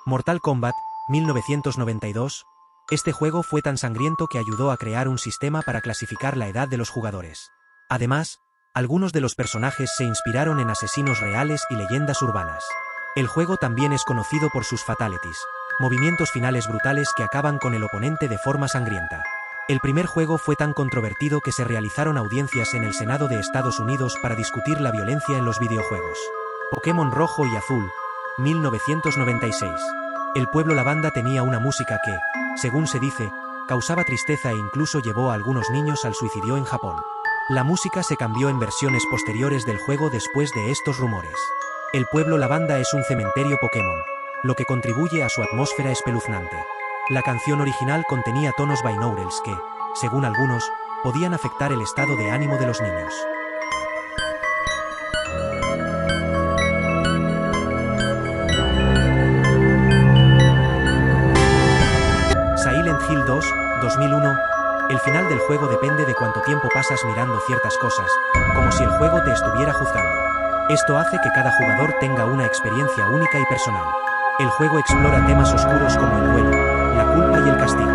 Mortal Kombat, 1992. Este juego fue tan sangriento que ayudó a crear un sistema para clasificar la edad de los jugadores. Además, algunos de los personajes se inspiraron en asesinos reales y leyendas urbanas. El juego también es conocido por sus fatalities, movimientos finales brutales que acaban con el oponente de forma sangrienta. El primer juego fue tan controvertido que se realizaron audiencias en el Senado de Estados Unidos para discutir la violencia en los videojuegos. Pokémon Rojo y Azul, 1996. El pueblo Lavanda tenía una música que, según se dice, causaba tristeza e incluso llevó a algunos niños al suicidio en Japón. La música se cambió en versiones posteriores del juego después de estos rumores. El pueblo Lavanda es un cementerio Pokémon, lo que contribuye a su atmósfera espeluznante. La canción original contenía tonos binaurals que, según algunos, podían afectar el estado de ánimo de los niños. Silent Hill 2, 2001. El final del juego depende de cuánto tiempo pasas mirando ciertas cosas, como si el juego te estuviera juzgando. Esto hace que cada jugador tenga una experiencia única y personal. El juego explora temas oscuros como el duelo, la culpa y el castigo.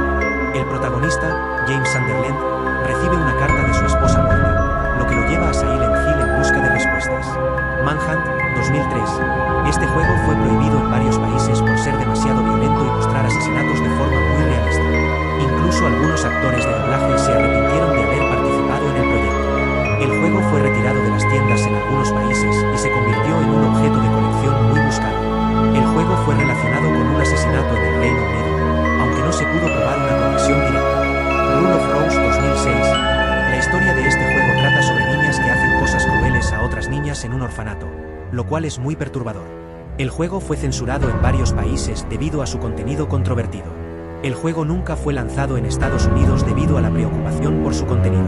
El protagonista, James Sunderland, recibe una carta de su esposa muerta, lo que lo lleva a Silent Hill en busca de respuestas. Manhunt, 2003. Este juego fue prohibido en varios países por ser demasiado violento y mostrar asesinatos de forma muy realista. Incluso algunos actores de doblaje se arrepintieron de haber participado en el proyecto. El juego fue retirado de las tiendas en algunos países y se convirtió en un objeto de colección muy buscado. El juego fue relacionado con un asesinato en el Reino Unido, aunque no se pudo probar una conexión directa. Rule of Rose 2006. La historia de este juego trata sobre niñas que hacen cosas crueles a otras niñas en un orfanato, lo cual es muy perturbador. El juego fue censurado en varios países debido a su contenido controvertido. El juego nunca fue lanzado en Estados Unidos debido a la preocupación por su contenido.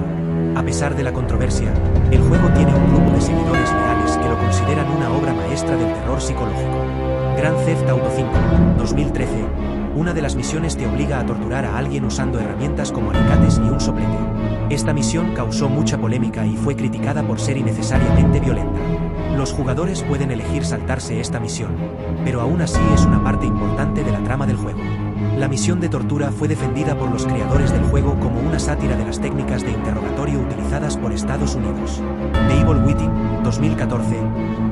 A pesar de la controversia, el juego tiene un grupo de seguidores leales que lo consideran una obra maestra del terror psicológico. Grand Theft Auto 5, 2013. Una de las misiones te obliga a torturar a alguien usando herramientas como alicates y un soplete. Esta misión causó mucha polémica y fue criticada por ser innecesariamente violenta. Los jugadores pueden elegir saltarse esta misión, pero aún así es una parte importante de la trama del juego. La misión de tortura fue defendida por los creadores del juego como una sátira de las técnicas de interrogatorio utilizadas por Estados Unidos. The Evil Within, 2014.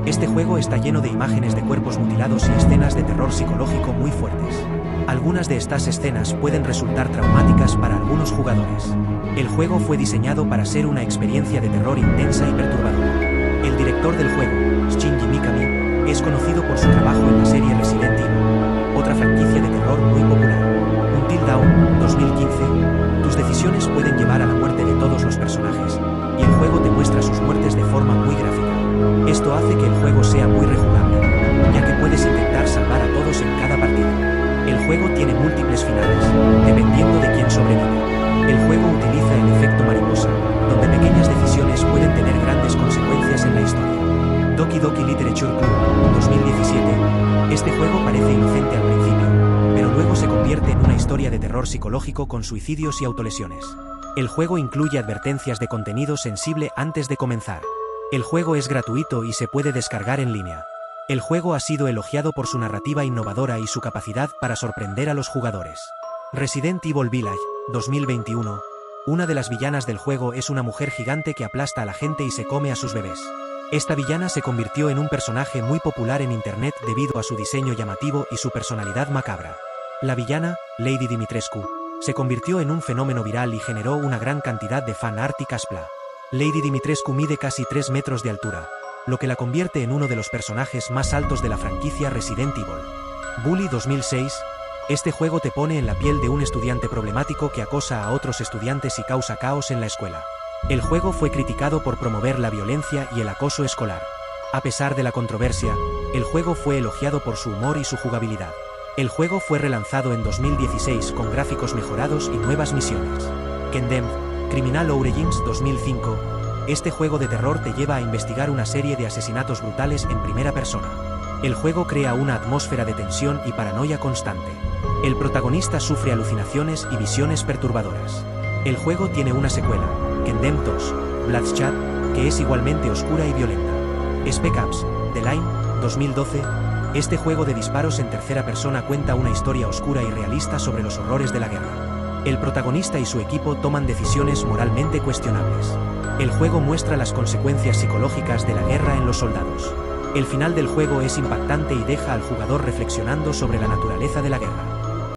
Este juego está lleno de imágenes de cuerpos mutilados y escenas de terror psicológico muy fuertes. Algunas de estas escenas pueden resultar traumáticas para algunos jugadores. El juego fue diseñado para ser una experiencia de terror intensa y perturbadora. El director del juego, Shinji Mikami, es conocido por su trabajo en la serie Resident Evil, otra franquicia de terror muy popular. Until Dawn, 2015. Tus decisiones pueden llevar a la muerte de todos los personajes, y el juego te muestra sus muertes de forma muy gráfica. Esto hace que el juego sea muy rejugable, ya que puedes intentar salvar a todos en cada partida. El juego tiene múltiples finales, dependiendo de quién sobrevive. El juego utiliza el efecto mariposa, donde pequeñas decisiones pueden tener grandes consecuencias en la historia. Doki Doki Literature Club, 2017. Este juego parece inocente al principio, pero luego se convierte en una historia de terror psicológico con suicidios y autolesiones. El juego incluye advertencias de contenido sensible antes de comenzar. El juego es gratuito y se puede descargar en línea. El juego ha sido elogiado por su narrativa innovadora y su capacidad para sorprender a los jugadores. Resident Evil Village, 2021. Una de las villanas del juego es una mujer gigante que aplasta a la gente y se come a sus bebés. Esta villana se convirtió en un personaje muy popular en internet debido a su diseño llamativo y su personalidad macabra. La villana, Lady Dimitrescu, se convirtió en un fenómeno viral y generó una gran cantidad de fan art y cosplay. Lady Dimitrescu mide casi 3 metros de altura, lo que la convierte en uno de los personajes más altos de la franquicia Resident Evil. Bully 2006. Este juego te pone en la piel de un estudiante problemático que acosa a otros estudiantes y causa caos en la escuela. El juego fue criticado por promover la violencia y el acoso escolar. A pesar de la controversia, el juego fue elogiado por su humor y su jugabilidad. El juego fue relanzado en 2016 con gráficos mejorados y nuevas misiones. Condemned, Criminal Origins 2005. Este juego de terror te lleva a investigar una serie de asesinatos brutales en primera persona. El juego crea una atmósfera de tensión y paranoia constante. El protagonista sufre alucinaciones y visiones perturbadoras. El juego tiene una secuela, Condemned 2, Bloodshot, que es igualmente oscura y violenta. Spec Ops: The Line, 2012. Este juego de disparos en tercera persona cuenta una historia oscura y realista sobre los horrores de la guerra. El protagonista y su equipo toman decisiones moralmente cuestionables. El juego muestra las consecuencias psicológicas de la guerra en los soldados. El final del juego es impactante y deja al jugador reflexionando sobre la naturaleza de la guerra.